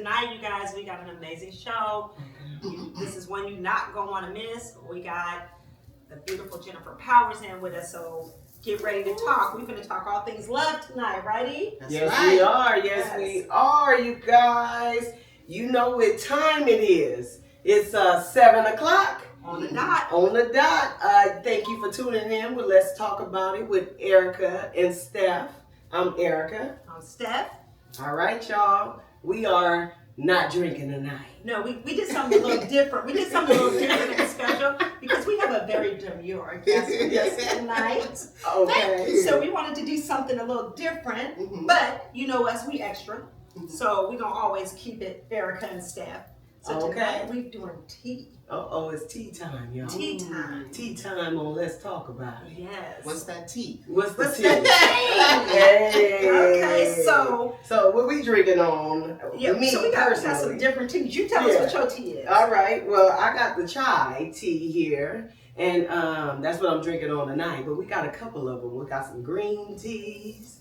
tonight, you guys, we got an amazing show. This is one you're not going to want to miss. We got the beautiful Jennifer Powers in with us, so get ready to talk. We're going to talk all things love tonight, righty? Yes, right. We are. Yes, we are, you guys. You know what time it is. It's 7 o'clock. On the dot. On the dot. Thank you for tuning in with Let's Talk About It with Erica and Steph. I'm Erica. I'm Steph. All right, y'all. We are not drinking tonight. No, we did something a little different. We did something a little different in the schedule because we have a very demure guest with us tonight. Okay. So we wanted to do something a little different, but you know us, we extra. So we're going to always keep it Erica and Steph. So tonight we're doing tea. Oh, it's tea time, y'all. Tea time. Tea time on Let's Talk About It. Yes. What's that tea? What's the tea? Hey. Okay, so what we drinking on? Yeah, so we got some different teas. You tell us what your tea is. All right. Well, I got the chai tea here, and that's what I'm drinking on tonight. But we got a couple of them. We got some green teas.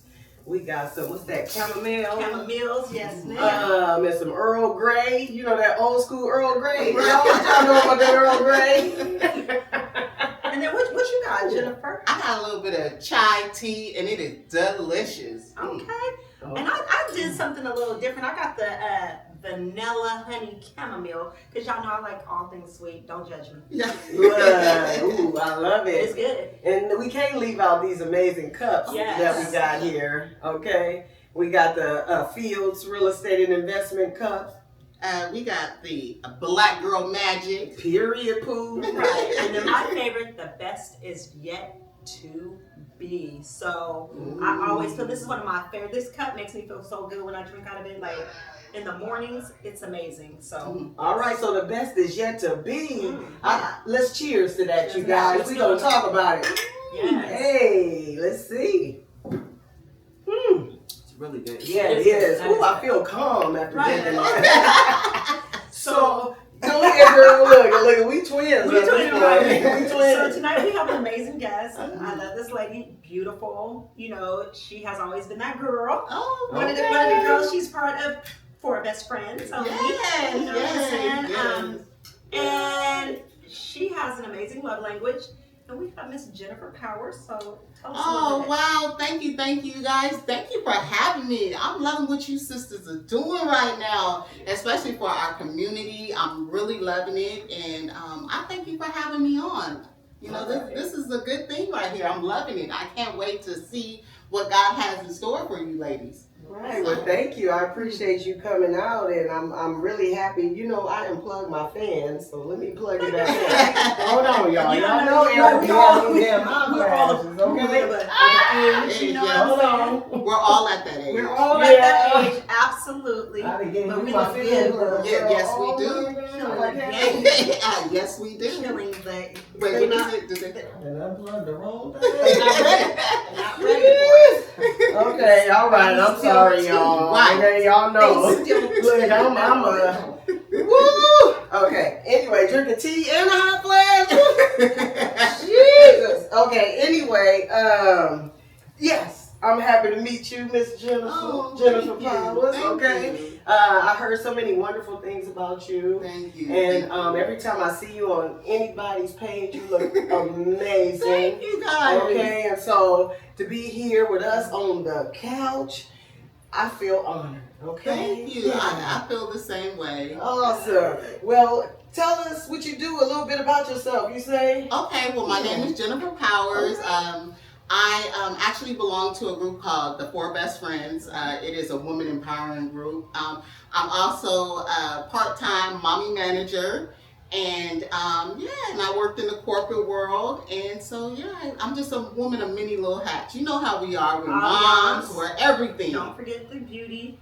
We got some, what's that, chamomile? Chamomiles, yes, ma'am. And some Earl Grey. You know that old school Earl Grey? Y'all know about that Earl Grey? And then what you got, Jennifer? I got a little bit of chai tea, and it is delicious. Okay. And I did something a little different. I got the vanilla honey chamomile, because y'all know I like all things sweet. Don't judge me. Yeah. Ooh, I love it. It's good. And we can't leave out these amazing cups that we got here. Okay. We got the Fields Real Estate and Investment Cup. We got the Black Girl Magic. Period poo. Right. And then my favorite, the best is yet to be. So I always feel this is one of my favorite. This cup makes me feel so good when I drink out of it. Like in the mornings, it's amazing. So all right, so the best is yet to be. Let's cheers to that, you guys. We're gonna talk about it. Yes. Hey, let's see. It's really good. Yeah, it is. Ooh, I feel calm after drinking that. So go ahead, girl. Look, we twins. We twins, right? We twins. So tonight we have an amazing guest. I love this lady, beautiful. You know, she has always been that girl. Oh, One of the girls she's part of For Best Friends. Yes, you know what I'm saying? yes. And she has an amazing love language. And we've got Miss Jennifer Powers. So tell us Oh, about wow. Thank you, you guys. Thank you for having me. I'm loving what you sisters are doing right now, especially for our community. I'm really loving it. And I thank you for having me on. You know, this is a good thing right here. I'm loving it. I can't wait to see what God has in store for you ladies. Right. Well, thank you. I appreciate you coming out, and I'm really happy. You know, I unplugged my fan, so let me plug it back in. Hold on, y'all. Y'all know Eric we're all the age, you know Hold on. We're all at that age. We're all at that age, absolutely. I done gave But you we my look fan. good. Yes, we do. Yes, we do. Killing the. Wait, what is it? And unplugged the wrong thing. Not ready for it. Okay, all right. I'm sorry, y'all. Right. Okay, y'all know. Look, I'm woo. Okay. Anyway, drinking tea in a hot flash. Jesus. Okay. Anyway, yes. I'm happy to meet you, Miss Jennifer. Jennifer Powers. Okay. I heard so many wonderful things about you. Thank you. And every time I see you on anybody's page, you look amazing. Thank you guys. Okay, and so to be here with us on the couch, I feel honored. Okay. Thank you. I feel the same way. Awesome. Well, tell us what you do, a little bit about yourself. You say? Okay. Well, my name is Jennifer Powers. I actually belong to a group called the Four Best Friends. It is a woman empowering group. I'm also a part-time mommy manager, and and I worked in the corporate world, and so I'm just a woman of many little hats. You know how we are with moms, we're everything. Don't forget the beauty.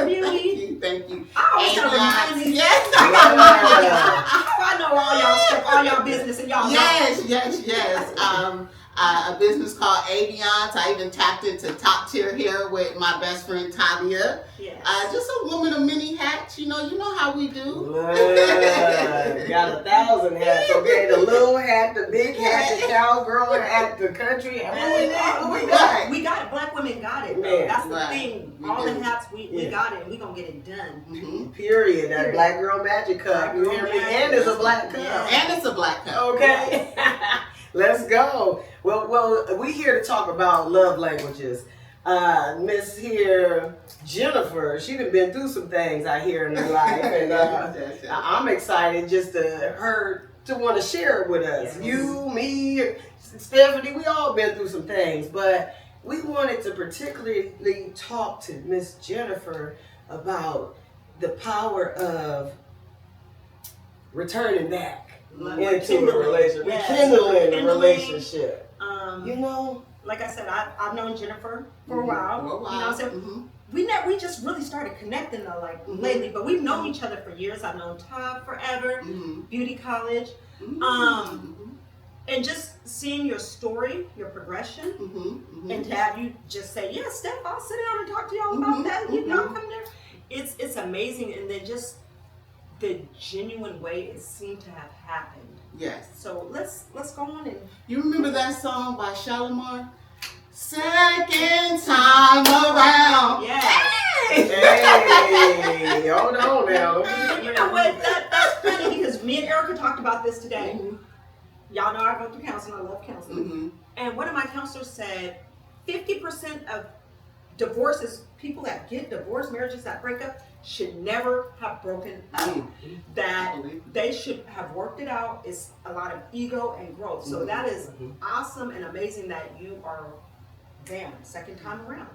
Beauty. Thank you. I always gotta remind me. Yes. I know all y'all stuff, all y'all business, and y'all. Yes. A business called Aviance. I even tapped into top tier here with my best friend Talia. Yes. Just a woman of many hats. hats. You know how we do. Look, got 1,000 hats. Okay, the little hat, the big hat, the cowgirl hat, the country hat. What we got? We got it. Black women got it. Man, That's the right. thing. We All do. the hats, we Yeah. got it, and we gonna get it done. Mhm. Period. That Period. Black Girl Magic Cup. You hear me? And it's a black cup. Yeah. And it's a black cup. Okay. Let's go. Well, we here to talk about love languages. Miss here, Jennifer, she done been through some things I hear in her life, and I'm excited just to want to share it with us. Yes. You, me, Stephanie, we all been through some things, but we wanted to particularly talk to Miss Jennifer about the power of returning back into a Rekindling. relationship, Yes. rekindling a Rekindling. relationship. You Um, know, like I said, I've known Jennifer for a Mhm. while. For a while. You know what I'm saying? Mhm. We just really started connecting though, like Mhm. lately. But we've known each other for years. I've known Todd forever, Mhm. beauty college, Mhm. and just seeing your story, your progression, Mhm. Mhm. and to have you just say, "Yeah, Steph, I'll sit down and talk to y'all about Mhm. that." You know, Mhm. come there. It's amazing, and then just the genuine way it seemed to have happened. Yes. So let's go on and You remember that song by Shalimar? Second time around. yeah. hey, hold on now. You know what? That's funny because me and Erica talked about this today. Mhm. Y'all know I go through counseling. I love counseling. Mhm. And one of my counselors said 50% of divorces, people that get divorced, marriages that break up, should never have broken up. That they should have worked it out. It's a lot of ego and growth. So that is awesome and amazing that you are there, second time around.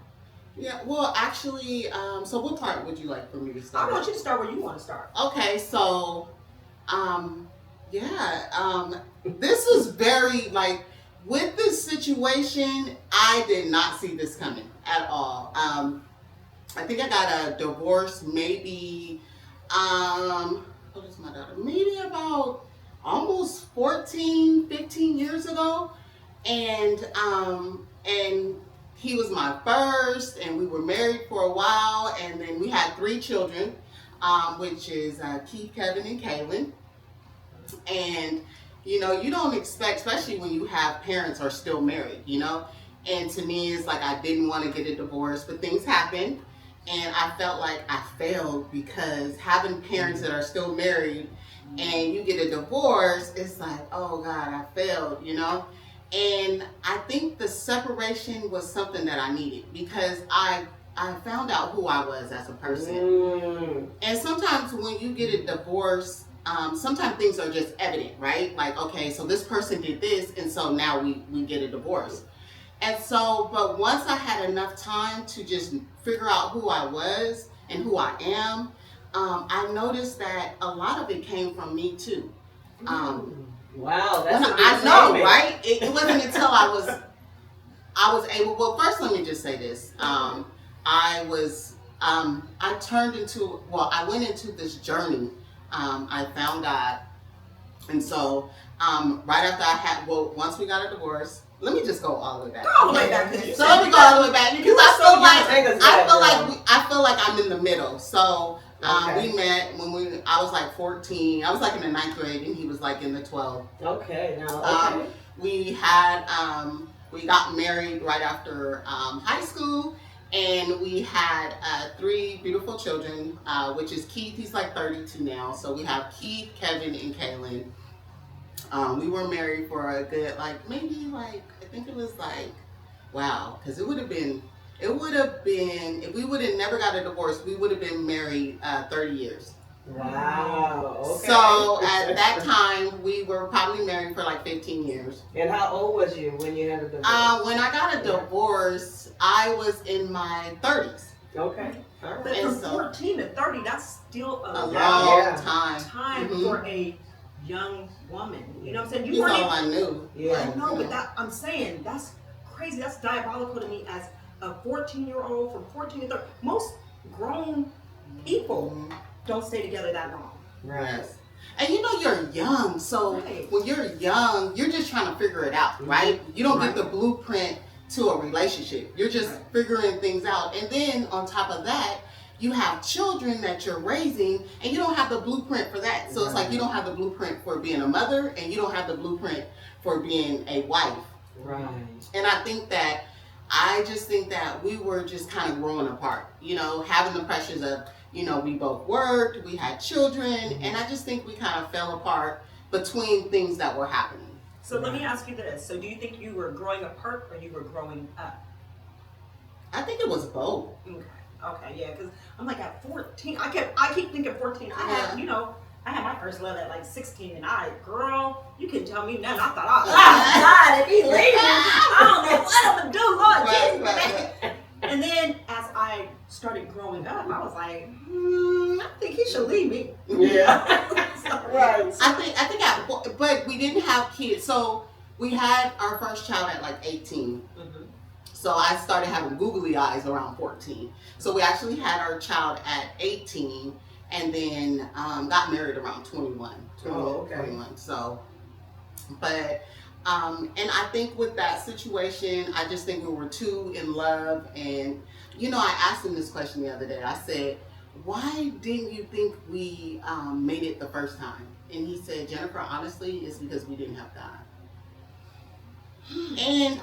Yeah. Well, actually, so what part would you like for me to I start? want you to start where you want to start. Okay, so, this is very, like, with this situation, I did not see this coming at all. I think I got a divorce maybe, what is my daughter? Maybe about almost 14, 15 years ago. And he was my first, and we were married for a while, and then we had 3 children. Which is Keith, Kevin, and Kaylin. And, you don't expect, especially when you have parents who are still married, And to me, it's like I didn't want to get a divorce, but things happened. And I felt like I failed because having parents that are still married and you get a divorce, it's like, oh God, I failed, And I think the separation was something that I needed because I found out who I was as a person. And sometimes when you get a divorce, sometimes things are just evident, right? Like, okay, so this person did this, and so now we get a divorce. And so, but once I had enough time to just figure out who I was and who I am, I noticed that a lot of it came from me too. Wow, that's a I big know, statement. right? It wasn't until I was able. Well, first, let me just say this. I went into this journey. I found God. And so, right after once we got a divorce, let me just go all the way back. Go all the way back. So let me go all the way back because I feel like I'm in the middle. So, Okay. we met I was like 14. I was like in the 9th grade and he was like in the 12th. Okay, now, okay. We got married right after high school, and we had 3 beautiful children, which is Keith. He's like 32 now. So we have Keith, Kevin, and Kaylin. We were married for a good, I think it was wow, because it would have been, if we would have never got a divorce, we would have been married 30 years. Wow, okay. So at that time, we were probably married for like 15 years. And how old was you when you had a divorce? When I got a divorce, I was in my 30s. Okay, all right. But And from so- 14 to 30, that's still A long Yeah. time. Mhm. for a young woman. You know what I'm saying? That's You weren't all even, I knew. Yeah. I know, but I'm saying that's crazy. That's diabolical to me as a 14-year-old from 14 to 30. Most grown people Mhm. don't stay together that long. Right. Yes. And you're young, so Right. when you're young, you're just trying to figure it out, right? You don't Right. get the blueprint to a relationship. You're just Right. figuring things out. And then on top of that, you have children that you're raising and you don't have the blueprint for that. So it's like you don't have the blueprint for being a mother and you don't have the blueprint for being a wife. Right. And I just think that we were just kind of growing apart, you know, having the pressures of, you know, we both worked, we had children, and I just think we kind of fell apart between things that were happening. So let me ask you this. So do you think you were growing apart or you were growing up? I think it was both. Okay, yeah, because I'm like at 14, I keep thinking 14. I had, you know, I had my first love at like 16, and girl, you couldn't tell me nothing. I thought, oh God, if he leaves, I don't know what I'm gonna do, Lord Jesus. And then as I started growing up, I was like, I think he should leave me. Yeah. Right. But we didn't have kids, so we had our first child at like 18. Mm-hmm. So I started having googly eyes around 14. So we actually had our child at 18 and then got married around 21. Oh, okay. 21. So, but, and I think with that situation, I just think we were too in love. And, you know, I asked him this question the other day. I said, why didn't you think we made it the first time? And he said, Jennifer, honestly, it's because we didn't have God. And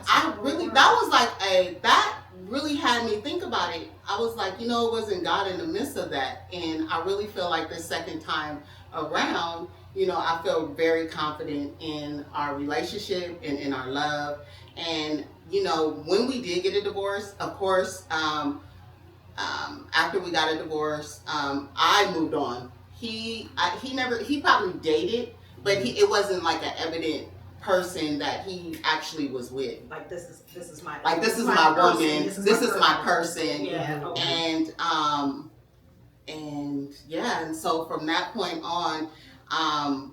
that really had me think about it. I was like, you know, it wasn't God in the midst of that. And I really feel like this second time around, you know, I feel very confident in our relationship and in our love. And, you know, when we did get a divorce, of course, after we got a divorce, I moved on. He probably dated, but it wasn't like an evident person that he actually was with. Like this is my woman. This is my person. Yeah. Okay. And so from that point on,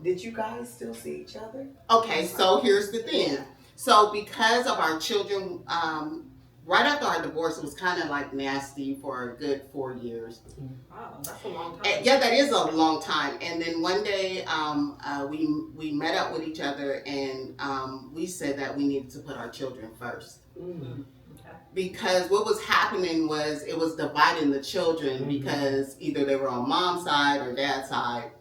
did you guys still see each other? Okay, so here's the thing. Yeah. So because of our children, right after our divorce, it was kind of like nasty for a good 4 years. Wow, that's a long time. And, yeah, that is a long time. And then one day, we met up with each other, and we said that we needed to put our children first. Mm-hmm. Okay. Because what was happening was it was dividing the children because either they were on mom's side or dad's side.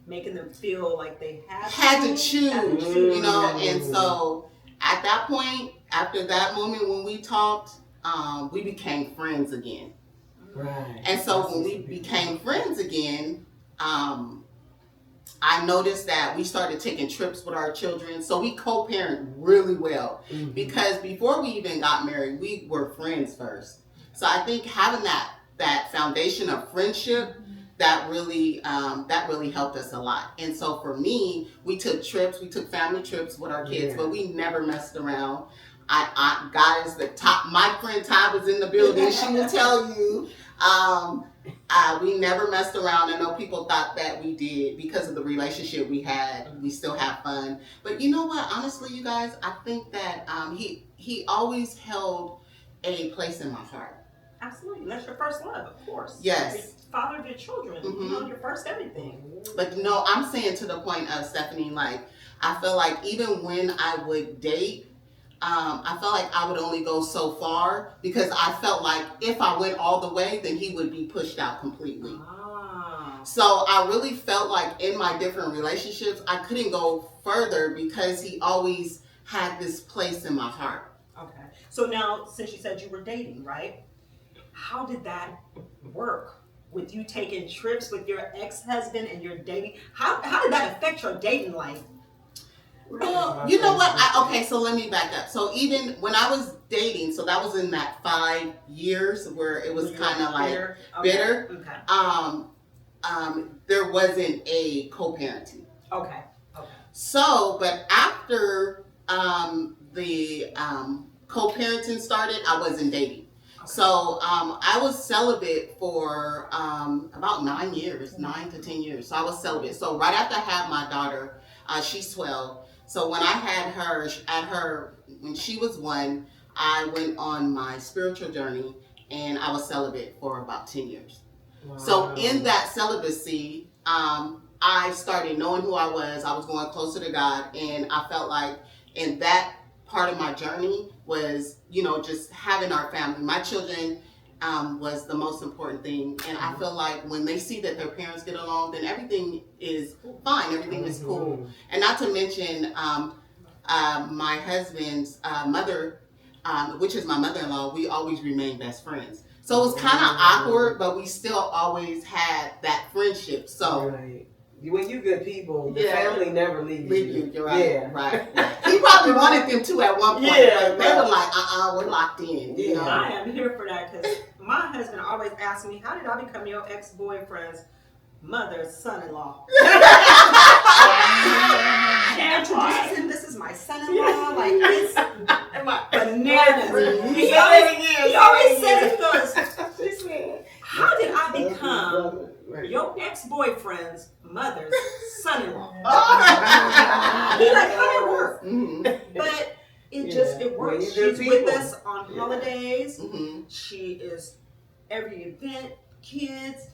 Making them feel like they had to choose, you know. And so at that point, after that moment when we talked, we became friends again. Right. And so when we became friends again, I noticed that we started taking trips with our children. So we co-parent really well. Mm-hmm. Because before we even got married, we were friends first. So I think having that foundation of friendship, that really helped us a lot. And so for me, we took family trips with our kids, but we never messed around. God is the top. My friend Ty was in the building. She will tell you, we never messed around. I know people thought that we did because of the relationship we had. We still have fun. But you know what? Honestly, you guys, I think that he always held a place in my heart. Absolutely. That's your first love, of course. Yes. You're father of your children. Mm-hmm. You know, your first everything. But you know, I'm saying to the point of Stephanie, like, I feel like even when I would date, I felt like I would only go so far because I felt like if I went all the way, then he would be pushed out completely. So I really felt like in my different relationships, I couldn't go further because he always had this place in my heart. Okay. So now, since you said you were dating, right? How did that work? With you taking trips with your ex-husband and you're dating? How did that affect your dating life? Well, you know what? Okay, so let me back up. So even when I was dating, so that was in that 5 years where it was kind of like bitter. Okay. There wasn't a co-parenting. Okay. So, but after the co-parenting started, I wasn't dating. Okay. So I was celibate for about 9 years, 9 to 10 years. So I was celibate. So right after I had my daughter, she's 12. So when I had her, when she was 1, I went on my spiritual journey and I was celibate for about 10 years. Wow. So in that celibacy, I started knowing who I was. I was going closer to God, and I felt like in that part of my journey was, you know, just having our family. My children was the most important thing. And I feel like when they see that their parents get along, then everything is fine. Everything is cool. And not to mention my husband's mother, which is my mother-in-law, we always remain best friends. So it was kind of awkward, but we still always had that friendship. So right. When you good people, the family never leaves you. You're right. Yeah. Right. He probably wanted them to at one point. Yeah, but they were like, we're locked in. You know? I am here for that because my husband always asks me, how did I become your ex-boyfriend's mother's son-in-law? She introduces him, this is my son-in-law. Like, it's bananas. He always says it first. How did I become your ex-boyfriend's mother's son-in-law? He's like, how did it work? But it works. She's with us on holidays. She is every event, kids.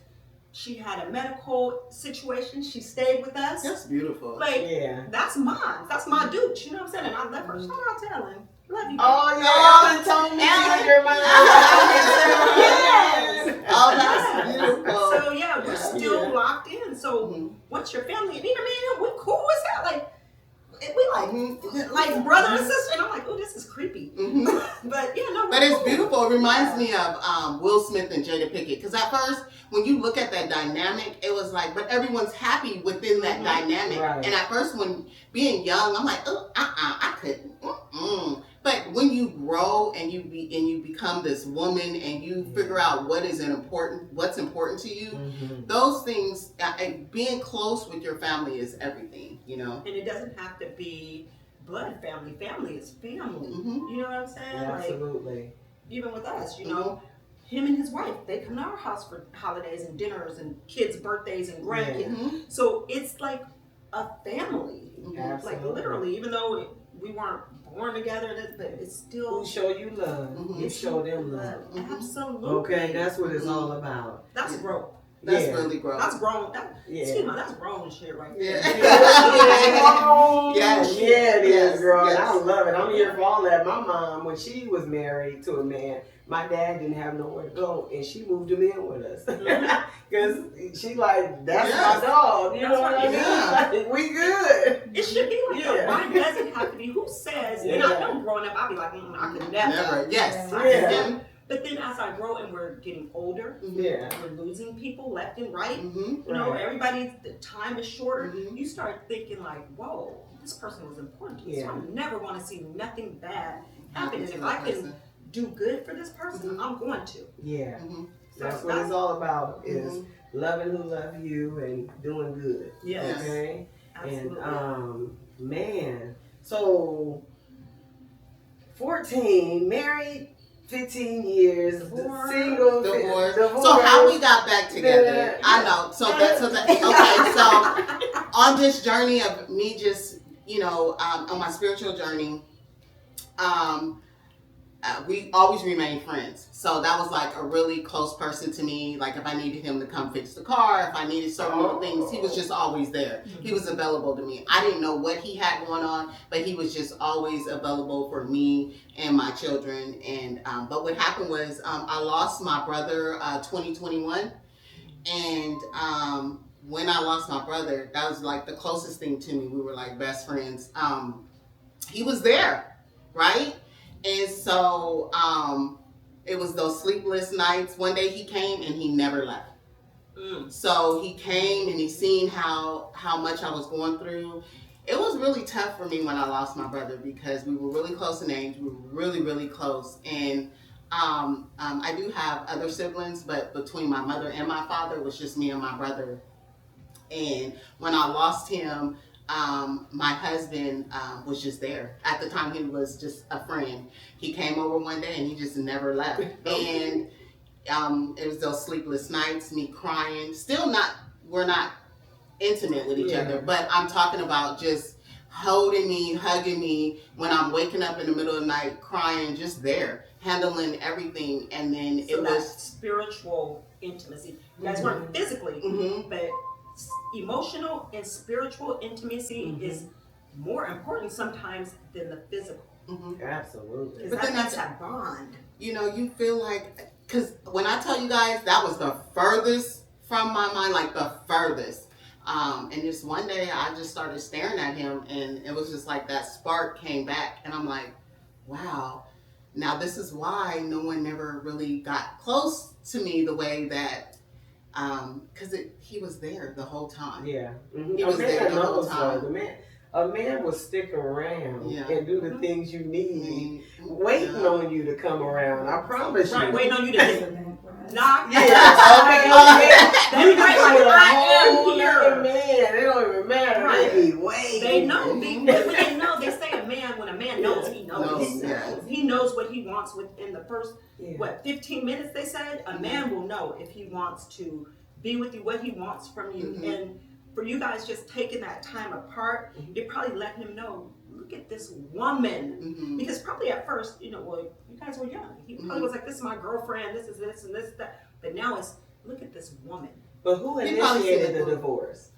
She had a medical situation. She stayed with us. That's beautiful. Like, that's mine. That's my dude. You know what I'm saying? And I love her. Shout out to Ellen. Love you. Oh, yeah. Ellen told me you're my Yes. Oh, that's beautiful. So, yeah, we're still locked in. So, what's your family? And even me and him, we're cool as hell. We like brother and sister. And I'm like, oh, this is creepy. But, yeah, no. But it's beautiful. It reminds me of Will Smith and Jada Pinkett. Because at first, when you look at that dynamic, it was like, but everyone's happy within that dynamic. Right. And at first, when being young, I'm like, I couldn't. But when you grow and you become this woman and you figure out what's important to you, those things, being close with your family is everything, you know. And it doesn't have to be blood family. Family is family. You know what I'm saying? Absolutely. Like, even with us, you know, him and his wife, they come to our house for holidays and dinners and kids' birthdays and grandkids. So it's like a family. Absolutely. Like literally, even though we weren't born together, but it's still. We show you love. You show them love. Absolutely. Okay, that's what it's all about. That's growth. That's really growth. That's grown. Excuse me, that's grown shit right there. It is, girl. Yes. I love it. I'm here for all that. My mom, when she was married to a man, my dad didn't have nowhere to go, and she moved him in with us. Because she like, that's my dog. You know what I mean? Like, we good. It should be like that. Why does it have to be? Who says? And I know growing up, I'll be like, I could never. Yes. But then as I grow and we're getting older, we're losing people left and right. You know, everybody's the time is shorter. You start thinking like, whoa, this person was important to me. So I never want to see nothing bad happen. And if I can do good for this person, I'm going to. Yeah. That's what it's all about, is loving who love you and doing good. Yes. Okay? Absolutely. And man, so 14, married 15 years, single, divorced. So how we got back together? I know. So on this journey of me just, you know, on my spiritual journey, we always remained friends. So that was like a really close person to me. Like if I needed him to come fix the car, if I needed certain little things, he was just always there. He was available to me. I didn't know what he had going on, but he was just always available for me and my children. And but what happened was I lost my brother 2021. And when I lost my brother, that was like the closest thing to me. We were like best friends. He was there, right? And so it was those sleepless nights. One day he came and he never left. So he came and he seen how much I was going through. It was really tough for me when I lost my brother because we were really close in age. We were really, really close. And I do have other siblings, but between my mother and my father, it was just me and my brother. And when I lost him, my husband was just there. At the time, he was just a friend. He came over one day and he just never left. And it was those sleepless nights, me crying. We're not intimate with each other, but I'm talking about just holding me, hugging me when I'm waking up in the middle of the night, crying, just there, handling everything. And then it was spiritual intimacy. You guys weren't physically, but emotional and spiritual intimacy is more important sometimes than the physical. Absolutely. But then that's that bond. You know, you feel like because when I tell you guys, that was the furthest from my mind, like the furthest. And just one day I just started staring at him, and it was just like that spark came back, and I'm like, wow. Now this is why no one never really got close to me the way that, because he was there the whole time. Yeah. He was there the whole time. A man will stick around and do the things you need, waiting Yeah. on you to come around. I promise you. Right, waiting on you to get knocked. Yeah. They be like, I am Other here. man, it don't even matter. Right. They be waiting. They know. When they know, they say when a man knows, he knows. He knows what he wants within the first, 15 minutes, they said? A man will know if he wants to be with you, what he wants from you. Mm-hmm. And for you guys just taking that time apart, it probably let him know, look at this woman. Mm-hmm. Because probably at first, you guys were young. He probably was like, this is my girlfriend, this is this and this, that. But now it's, look at this woman. But who He probably initiated said the divorce?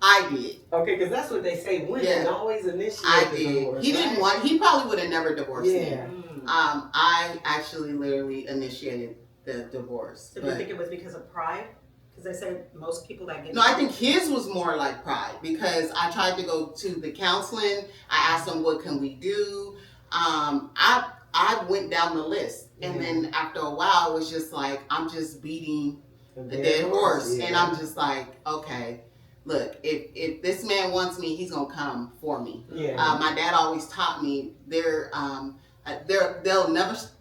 I did. Okay, because that's what they say. Women always initiate I the did. divorce. He didn't want. He probably would have never divorced me. Yeah. I actually literally initiated the divorce. So do you think it was because of pride? Because they said most people that get No, I think his was more like pride, because I tried to go to the counseling. I asked him, what can we do? I went down the list, and then after a while, it was just like, I'm just beating the dead horse. And I'm just like, okay, look, if this man wants me, he's gonna come for me. My dad always taught me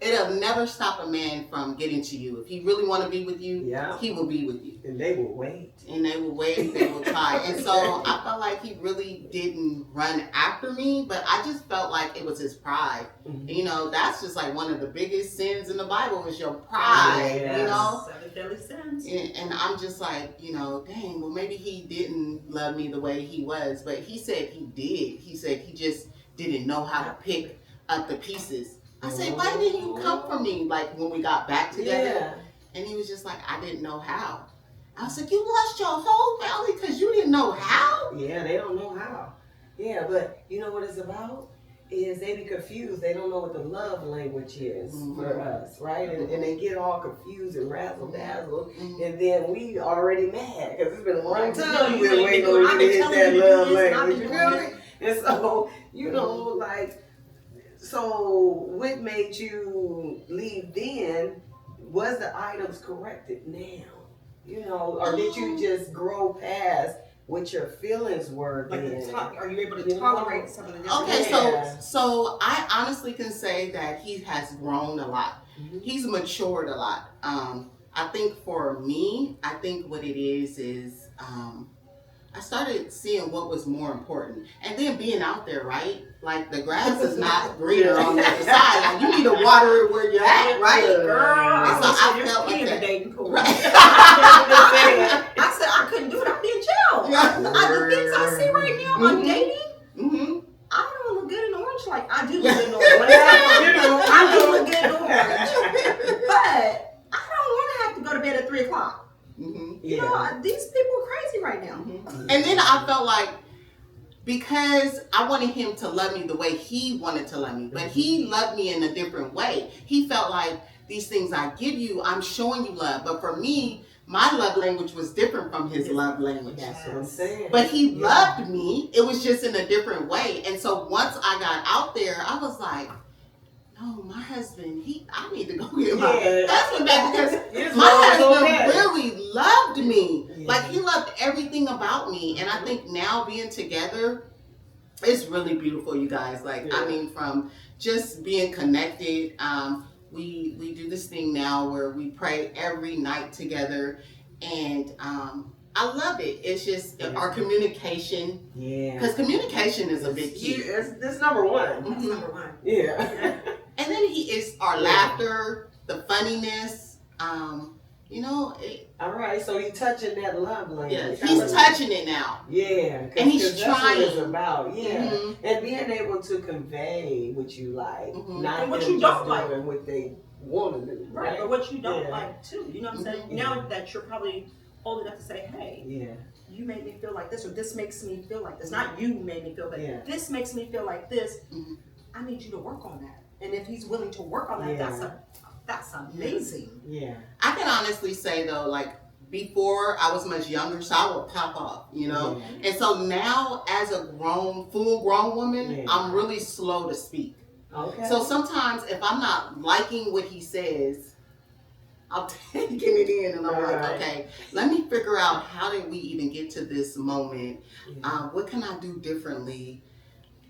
it'll never stop a man from getting to you. If he really want to be with you, he will be with you. And they will wait. They will try. And so I felt like he really didn't run after me, but I just felt like it was his pride. Mm-hmm. That's just like one of the biggest sins in the Bible is your pride. Yes. 7 deadly sins. And I'm just like, dang, well, maybe he didn't love me the way he was, but he said he did. He said he just didn't know how to pick up the pieces. I said, why didn't you come for me, like when we got back together? Yeah. And he was just like, I didn't know how. I was like, you lost your whole family because you didn't know how? Yeah, they don't know how. Yeah, but you know what it's about? Is they be confused. They don't know what the love language is for us, right? And they get all confused and razzle-dazzle. And then we already mad because it's been a long time we've been waiting on you to hit that love language. You feel me? And so, so what made you leave then? Was the items corrected now? Or did you just grow past what your feelings were then? Are you able to tolerate some of the different Okay, so I honestly can say that he has grown a lot. He's matured a lot. I think for me, what it is I started seeing what was more important. And then being out there, right? Like the grass is not greener on the other side. Like you need to water it where you're at, right? Girl, And so I you're felt like in the that. dating pool. Right. I said I couldn't do it. I'd be in jail. The things I see right now on dating, I don't look good in orange. Like I do look good in orange. I do look good in orange. But I don't want to have to go to bed at 3 o'clock. These people are crazy right now. And then I felt like, because I wanted him to love me the way he wanted to love me, but he loved me in a different way. He felt like, these things I give you, I'm showing you love. But for me, my love language was different from his love language. That's what I'm saying. But he loved me. It was just in a different way. And so once I got out there, I was like, no, my husband, I need to go get my husband back, because my husband really loved me. Like he loved everything about me. And I think now being together, it's really beautiful, you guys. Like, I mean, from just being connected, we do this thing now where we pray every night together, and I love it. It's just our communication. Because communication is a big key. It's number one. That's number one. Yeah. And then it's our laughter, the funniness. All right, so he's touching that love language. He's touching it now. Yeah, and he's that's trying. What it's about. And being able to convey what you like, not and what them you just don't like, doing what they want to do, right? Or what you don't like too. You know what I'm saying? Now that you're probably old enough to say, hey, you made me feel like this, or this makes me feel like this. Not you made me feel like this makes me feel like this. I need you to work on that. And if he's willing to work on that, that's a That's amazing. Yeah. I can honestly say though, like before I was much younger, so I would pop off, you know. Yeah. And so now, as a full grown woman, Yeah. I'm really slow to speak. Okay. So sometimes if I'm not liking what he says, I'm taking it in and I'm like, Right. okay, let me figure out how did we even get to this moment? Yeah. What can I do differently?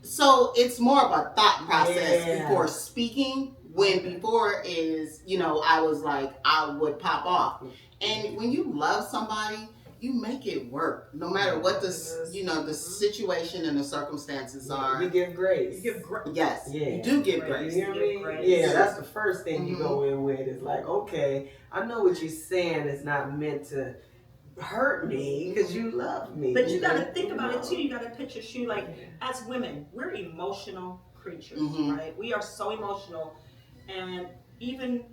So it's more of a thought process Yeah. before speaking. When before is, you know, I was like, I would pop off. And when you love somebody, you make it work, no matter what the, you know, the situation and the circumstances are. You give grace. You give great. Yes, Yeah. you do give Right. grace. You hear me? Grace. Yeah, that's the first thing you Mhm. go in with. Is like, okay, I know what you're saying is not meant to hurt me because you love me. But you got to think about it too. You got to put your shoe. Like as women, we're emotional creatures, Mhm. right? We are so emotional, and even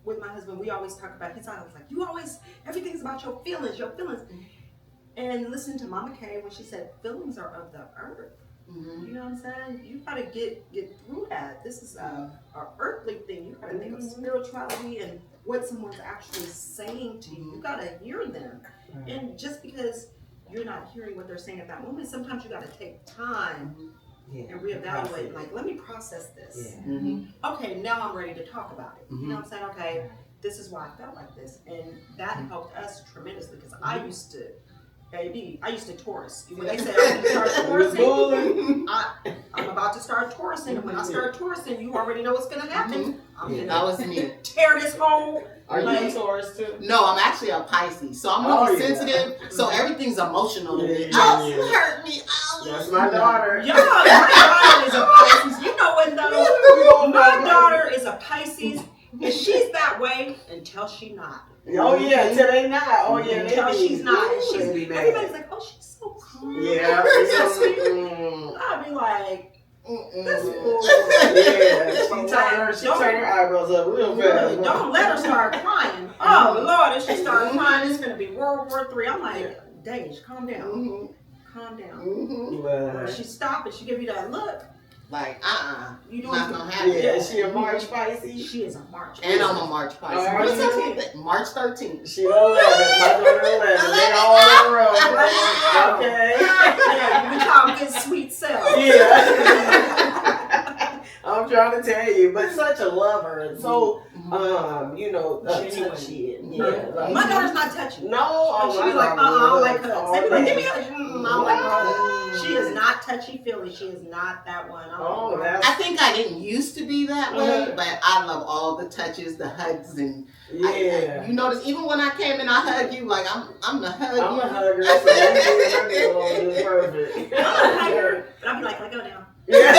with my husband, we always talk about. He's always like, "You always everything's about your feelings, your feelings." And listen to Mama Kay when she said, "Feelings are of the earth." Mhm. You know what I'm saying? You gotta get through that. This is a earthly thing. You gotta think of spirituality and what someone's actually saying to you. You gotta hear them. Right. And just because you're not hearing what they're saying at that moment, sometimes you gotta take time Yeah. and reevaluate. Like, let me process this. Yeah. Mhm. Okay, now I'm ready to talk about it. You know what I'm saying? Okay, Right. this is why I felt like this, and that helped us tremendously because I used to. Baby, I used to Taurus. When they said I'm gonna start Taurusing, I'm about to start Taurusing, and when I start Taurusing, you already know what's gonna happen. I'm That gonna was me. tear this whole. Are you like, a Taurus too? No, I'm actually a Pisces, so I'm Oh, really yeah. sensitive. So everything's emotional to me. Yeah, Oh, yeah. you hurt me. Oh, That's my daughter. Y'all, my daughter is a Pisces. You know what though? My daughter is a Pisces, and she's that way until she not. Oh yeah, until they not. Oh yeah, Until they be, she's not. And ooh, she's, they be mad. everybody's like, oh, she's so calm. Yeah. She's so sweet. Mm. I'd be like, this mm-mm. fool. Yeah, she turned her eyebrows up real fast. Don't let her start crying. Oh Lord, if she starts crying, it's gonna be World War III. I'm like, Dage, calm down, Mhm. calm down. Mhm. Well, She stop and she give you that look. Like, You not doing gonna happen. yeah, is she a March Pisces? She is a March. And I'm a March Pisces. Oh, What's are her you? birthday? March 13th. She 11. My daughter 11. They all in a row. Okay. Yeah, you become good sweet self. Yeah. I'm trying to tell you, but such a lover and so you know, Genuine. touchy and yeah. Like, My daughter's not touching. no, She be like, I don't like hugs. They be like, give me a hug. I don't like hugs. She is not touchy feely. She is not that one. Oh, that's I think I didn't used to be that way, Mhm. but I love all the touches, the hugs, and yeah. you notice even when I came and I hug you, like I'm the hug. I'm a hugger, so that's perfect. I'm a hugger, but I'll be like, let go down. Yeah.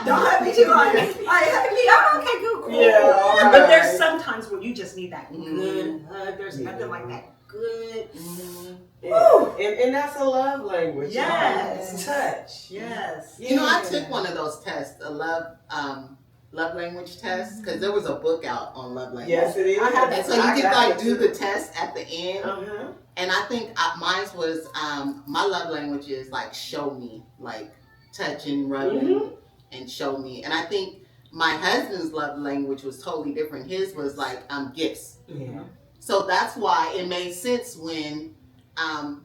Don't hug me too hard. Like, hug me. Oh, okay, cool. Yeah, all right. But there's sometimes where you just need that good Mhm. hug. There's nothing like that good. Yeah. And that's a love language. Yes. Touch. Yes. You know, I took one of those tests, a love language test, because there was a book out on love language. Yes, it is. I have And so you could like do the test at the end. Uh-huh. And I think mine was my love language is like show me, like touching, rubbing, and show me. And I think my husband's love language was totally different. His was like gifts. Yeah. So that's why it made sense when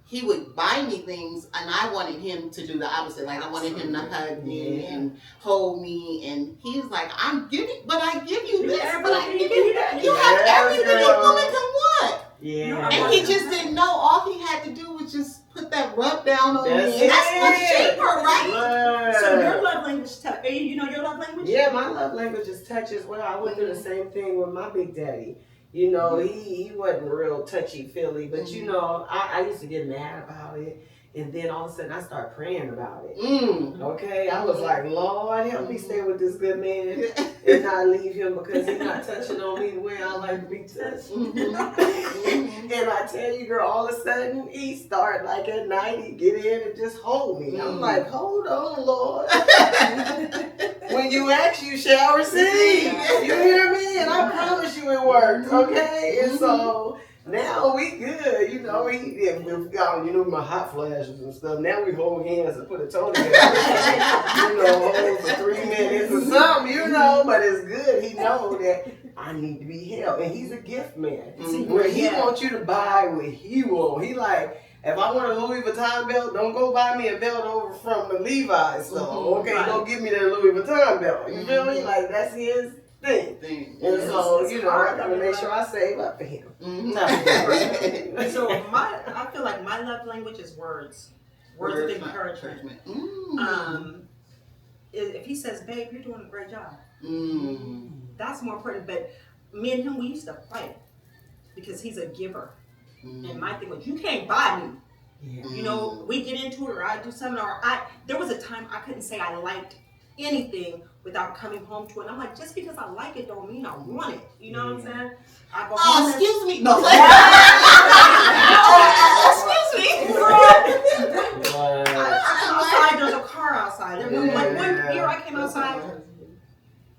he would buy me things and I wanted him to do the opposite. Like I wanted him to hug me and hold me, and he's like, I'm giving, but I give you this, but I give you that. You have everything a woman can want. Yeah. And he just didn't know. All he had to do was just put that rub down on That's me. And that's what's it. cheaper, right? So your love language, you know your love language? Yeah, my love language is touch as well. I went through the same thing with my big daddy. You know, he wasn't real touchy feely, but you know, I used to get mad about it, and then all of a sudden I started praying about it. Okay, I was like, Lord, help me stay with this good man and not leave him because he's not touching on me the way I like to be touched. And I tell you, girl, all of a sudden he started like at night, he'd get in and just hold me. I'm like, hold on, Lord. When you ask, you shall receive. You hear me? And I promise you it works, okay? And so, Now we good, you know. We got, you know, my hot flashes and stuff. Now we hold hands and put a toe together, you know, hold for 3 minutes or something, you know. But it's good. He knows that I need to be held, and he's a gift man. Where he wants you to buy what he wants. He like, if I want a Louis Vuitton belt, don't go buy me a belt over from the Levi's store. Okay, go give me that Louis Vuitton belt. You feel me? Like that's his thing. And so, you know, I gotta make sure I save up for him. So I feel like my love language is words of encouragement. If he says, "Babe, you're doing a great job," that's more important. But me and him, we used to fight because he's a giver, and my thing was, you can't buy me. Yeah. You know, we get into it, or I do something, or there was a time I couldn't say I liked anything without coming home to it. And I'm like, just because I like it don't mean I want it. You know what I'm saying? I go home excuse me. No. Excuse me. I'm outside, there's a car outside. Like 1 year I came outside,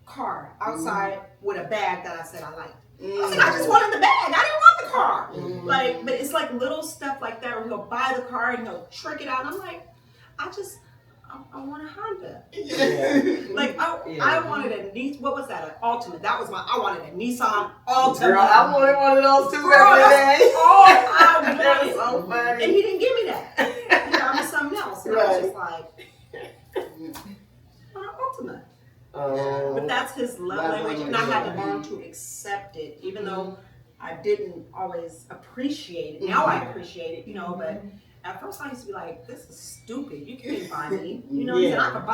car outside with a bag that I said I liked. I said, I just wanted the bag. I didn't want the car. Like, but it's like little stuff like that where he'll buy the car and he'll trick it out. And I'm like, I want a Honda. Like I wanted a Nissan. What was that? An Altima. That was I wanted a Nissan Altima. Girl, I wanted one of those too. Girl, that's all I wanted. That's so funny. And he didn't give me that. He got me something else. And I was just like, I want an Altima. But that's his love language, and I had to learn to accept it, even though I didn't always appreciate it. Now I appreciate it, you know, but at first I used to be like, this is stupid. You can't buy me. You know what I'm saying? I could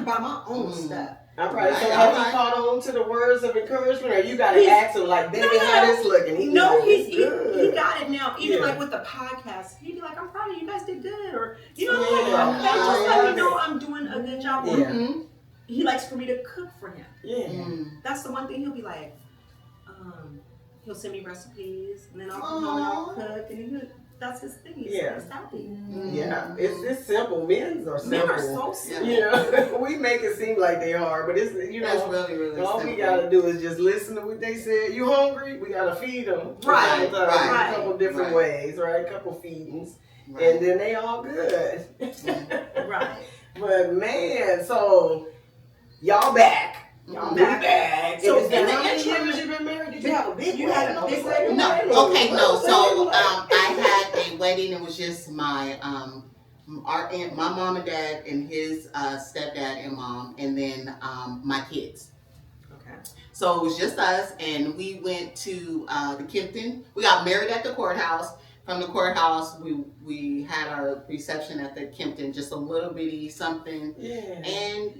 buy my own stuff. All right, so have you caught on to the words of encouragement, or you got to ask him, like, baby, how this looking? He got it now. Even like with the podcast, he'd be like, I'm proud of you. You guys did good. Or, you know, just let me know I'm doing a good job. He likes for me to cook for him. That's the one thing he'll be like, he'll send me recipes, and then I'll come home and I'll cook, and that's his thing. He's happy. Yeah, it's simple. Men are simple. Men are so simple. You know, we make it seem like they hard, but it's, you know, that's really, really all simple. we gotta do is just listen to what they said. You hungry? We gotta feed them. Right. A couple different ways, right? A couple feedings, and then they all good. Right. But man, so y'all back. Y'all back. So how many years you been married? Did you have a big wedding? No. Okay, no. So I had a wedding. It was just my our aunt, my mom and dad, and his stepdad and mom, and then my kids. Okay. So it was just us, and we went to the Kimpton. We got married at the courthouse. From the courthouse, we had our reception at the Kimpton, just a little bitty something. Yeah. And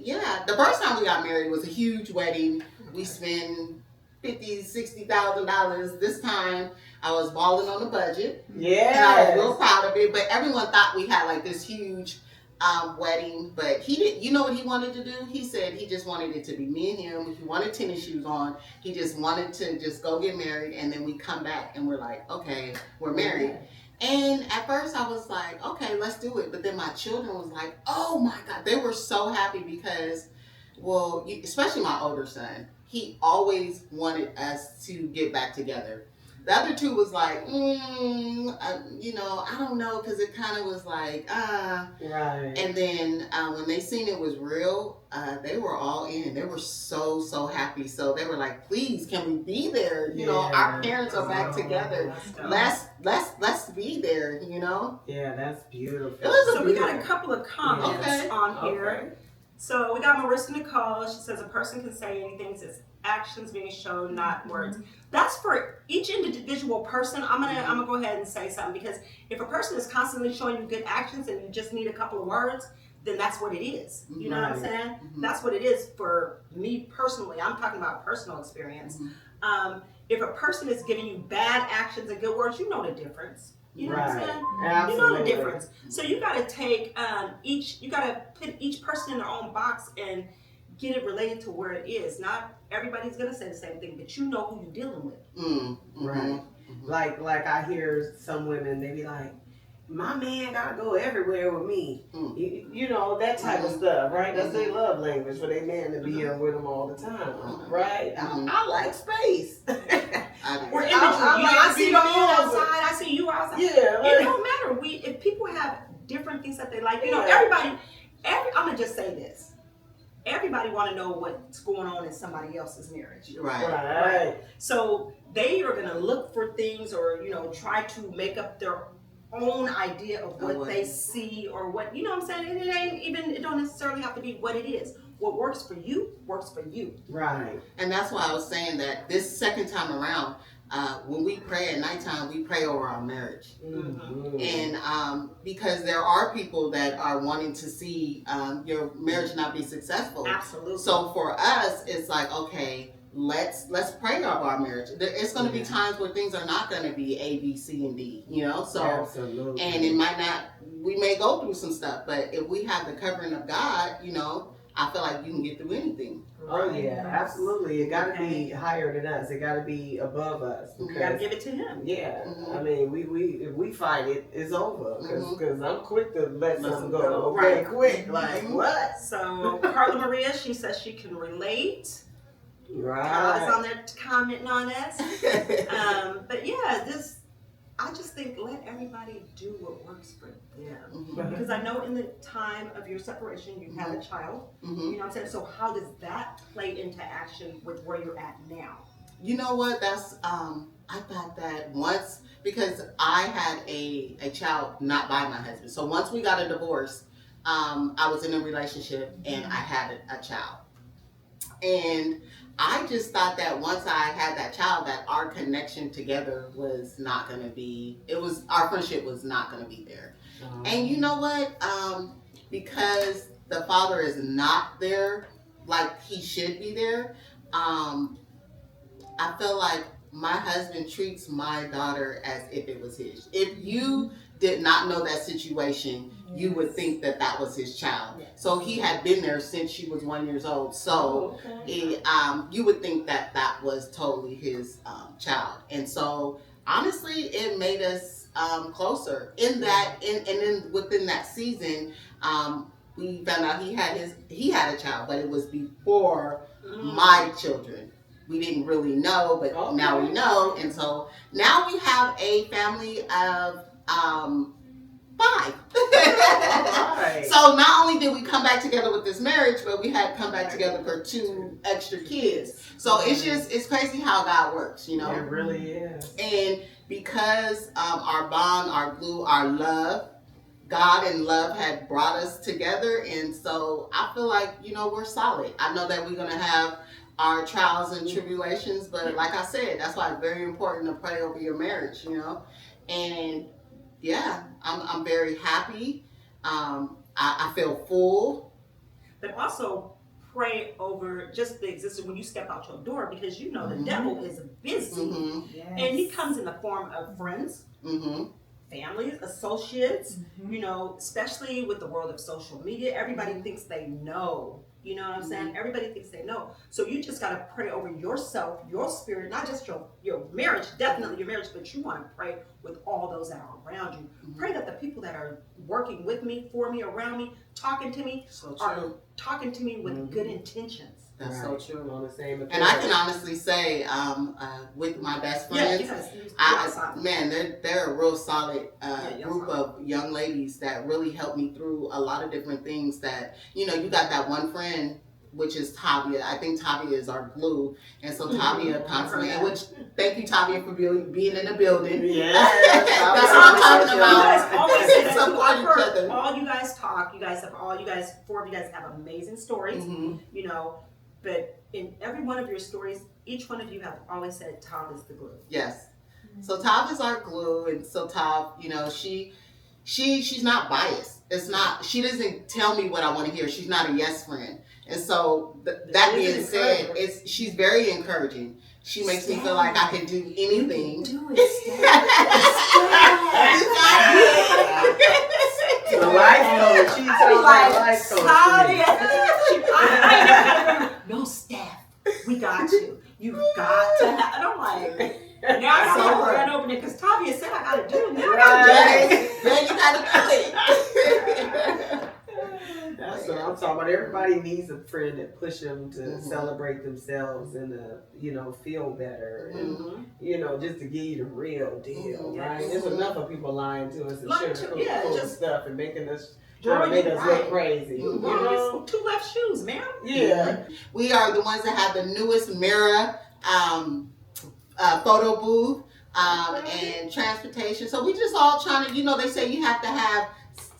the first time we got married was a huge wedding. We spent $50,000-$60,000. This time I was balling on the budget. Yeah. And I was real proud of it. But everyone thought we had like this huge wedding. But he didn't. You know what he wanted to do? He said he just wanted it to be me and him. He wanted tennis shoes on. He just wanted to just go get married, and then we come back and we're like, okay, we're married. And at first I was like, okay, let's do it. But then my children was like, oh my God, they were so happy because, well, especially my older son, he always wanted us to get back together. The other two was like, you know, I don't know, because it kind of was like, Right. And then when they seen it was real, they were all in. They were so happy. So they were like, please, can we be there? You know, our parents are back together. Let's be there, you know? Yeah, that's beautiful. So we got a couple of comments on here. Okay. So we got Marissa Nicole. She says a person can say anything. It's actions being shown, not words. That's for each individual person. I'm gonna go ahead and say something, because if a person is constantly showing you good actions and you just need a couple of words, then that's what it is. You know what I'm saying? Mm-hmm. That's what it is for me personally. I'm talking about personal experience. Mm-hmm. If a person is giving you bad actions and good words, you know the difference. You know what I'm saying? Absolutely. You know the difference. So you got to take you got to put each person in their own box and get it related to where it is. Not everybody's going to say the same thing, but you know who you're dealing with. Right. Like I hear some women, they be like, my man gotta go everywhere with me. Mm. You know, that type of stuff, right? That's their love language for their man to be here with them all the time, right? I like space. We're in between. I I see be my alone, man outside. I see you outside. Yeah, It like, don't matter. If people have different things that they like, you know, Yeah. I'm gonna just say this. Everybody want to know what's going on in somebody else's marriage. Right. right. So they are gonna look for things, or you know, try to make up their own idea of what they see, or what, you know what I'm saying. It don't necessarily have to be what it is. What works for you works for you. Right. And that's why I was saying that this second time around, when we pray at nighttime, we pray over our marriage. Mm-hmm. And because there are people that are wanting to see your marriage not be successful. Absolutely. So for us, it's like, okay, let's pray over our marriage. It's going to be times where things are not going to be A, B, C, and D, you know? So, Absolutely. and it might not, we may go through some stuff, but if we have the covering of God, you know, I feel like you can get through anything. Oh yeah, absolutely. It got to be higher than us. It got to be above us. You gotta Because give it to him. yeah, Mhm. I mean, we if we fight it, it's over. Because I'm quick to let something go. go. Okay, Right. quick. Like what? So Carla Maria, she says she can relate. Carla's Right. on there commenting on us. But yeah, I just think let everybody do what works for them. Mhm. Because I know in the time of your separation, you had a child. Mhm. You know what I'm saying? So how does that play into action with where you're at now? You know what? That's I thought that once, because I had a child not by my husband. So once we got a divorce, I was in a relationship and I had a child. And I just thought that once I had that child, that our connection together was not going to be, our friendship was not going to be there. And you know what? Because the father is not there like he should be there, I feel like my husband treats my daughter as if it was his. If you did not know that situation, you would think that that was his child. Yes. So he had been there since she was 1 year old. So you would think that that was totally his child. And so honestly, it made us closer in that. And then within that season, we found out he had a child, but it was before my children. We didn't really know, but now we know. And so now we have a family of 5. Right. So not only did we come back together with this marriage, but we had come back together for 2 extra kids. So it's crazy how God works, you know. It really is. And because our bond, our glue, our love, God and love had brought us together. And so I feel like, you know, we're solid. I know that we're going to have our trials and tribulations, but like I said, that's why it's very important to pray over your marriage, you know. And yeah, I'm very happy. I feel full. But also pray over just the existence when you step out your door, because you know the devil is busy. Mm-hmm. And he comes in the form of friends, Mm-hmm. families, associates, you know, especially with the world of social media. Everybody thinks they know. You know what I'm saying? Everybody thinks they know. So you just got to pray over yourself, your spirit, not just your marriage, definitely your marriage, but you want to pray with all those that are around you. Pray that the people that are working with me, for me, around me, talking to me, So are true. talking to me with good intentions. That's Right. so true. On the same And I can honestly say, with my best friends, because man, they're a real solid you're group of young ladies that really helped me through a lot of different things. That, you know, you got that one friend, which is Tavia. I think Tavia is our glue, and so Tavia constantly. And which, thank you, Tavia, for being in the building. Yeah. That's what I'm talking You about. guys always say that. Support each I've heard other. all you guys talk. Four of you guys have amazing stories. Mhm. You know, but in every one of your stories, each one of you have always said Tav is the glue. Yes. So Tav is our glue, and so Tav, you know, she's not biased. It's not. She doesn't tell me what I want to hear. She's not a yes friend. And so that She is being an said, encourager. she's very encouraging. She makes me feel like I can do anything. Do it, The life coach. She's our life coach. No, Steph, we got you. You've got to have. And I'm like, now I got to run open it because Tavia said I got to do it. Now I got to do it. Man, you how to do it. That's what I'm talking about. Everybody needs a friend that push them to celebrate themselves and to, feel better and, just to give you the real deal, right? There's enough of people lying to us and sugarcoating stuff and making us trying to make us look crazy. Two left shoes, man. Yeah. We are the ones that have the newest mirror photo booth and transportation. So we just all trying to, they say you have to have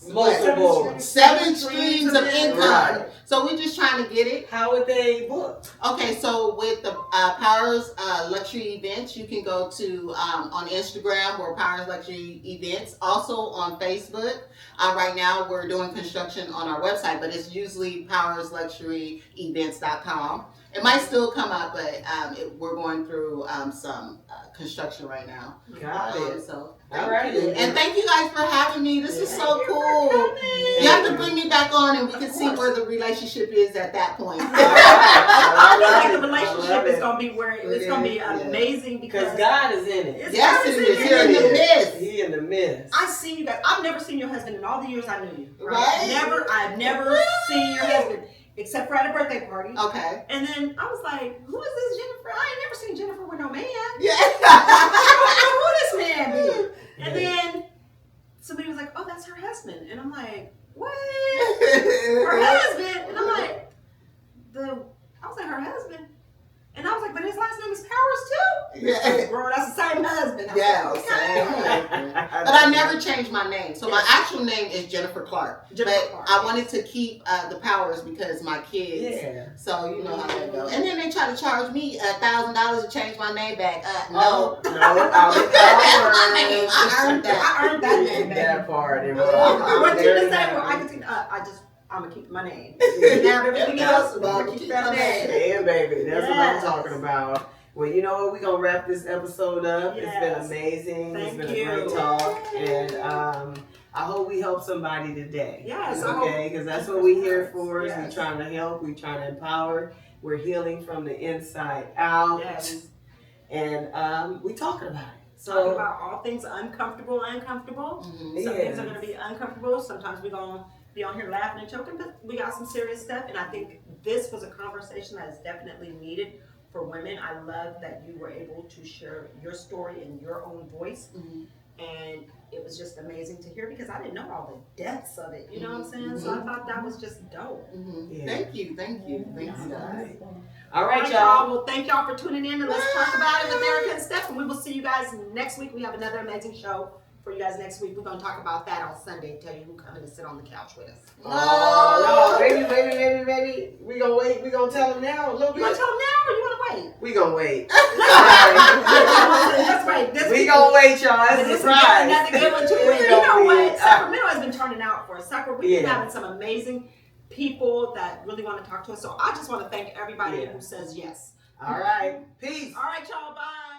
multiple 7 streams of income. Right. So we're just trying to get it. How would they book? Okay, so with the Powers Luxury Events, you can go to on Instagram or Powers Luxury Events. Also on Facebook. Right now we're doing construction on our website, but it's usually powersluxuryevents.com. It might still come up, but we're going through some construction right now. Got it. So, all right. And thank you guys for having me. This is so cool. You have to bring me back on, and we can see where the relationship is at that point. I feel like the relationship is going to be where it's going to be amazing because God is in it. Yes, it is. He's in the midst. He in the midst. I see you guys. I've never seen your husband in all the years I knew you. Right? I've never seen your husband except for at a birthday party. Okay. And then I was like, who is this Jennifer? I ain't never seen Jennifer with no man. Yeah. I don't know who this man be. And then somebody was like, oh, that's her husband. And I'm like, what? Her husband? And I'm like, I was like, her husband? And I was like, but his last name is Powers too? Yeah. Bro, that's the same husband. Yeah, okay. same. But I never changed my name. So my actual name is Jennifer Clark. But I wanted to keep the Powers because my kids. Yeah. So you know how that goes. And then they try to charge me $1,000 to change my name back. No. I earned that. I earned that name, baby. That part. What you just say? Well, I'm gonna keep my name. Now everything else, I'm gonna keep that name. Yeah, baby. That's what I'm talking about. Well, you know what? We're going to wrap this episode up. Yes. It's been amazing. Thank It's been you. a great talk. And I hope we help somebody today. Yes. Okay? Because that's what we're here for. Yes. We're trying to help. We're trying to empower. We're healing from the inside out. Yes. And we're talking about it. Talking about all things uncomfortable. Some things are going to be uncomfortable. Sometimes we're going to be on here laughing and joking, but we got some serious stuff. And I think this was a conversation that is definitely needed for women. I love that you were able to share your story in your own voice. And it was just amazing to hear because I didn't know all the depths of it. You know what I'm saying? So I thought that was just dope. Yeah. Thank you. Guys. All right, y'all. Well, thank y'all for tuning in and let's talk about it with Erica and Steph. And we will see you guys next week. We have another amazing show for you guys next week. We're going to talk about that on Sunday. Tell you who coming to sit on the couch with us. Oh, no. Baby. We going to wait. We going to tell them now a little bit. You want to tell them now or you want to wait? We going to wait. Let's wait. We going to wait, y'all. It's a surprise. Another good one too. You know what? Sacramento has been turning out for us. We've been having some amazing people that really want to talk to us. So I just want to thank everybody who says yes. All right. Peace. All right, y'all. Bye.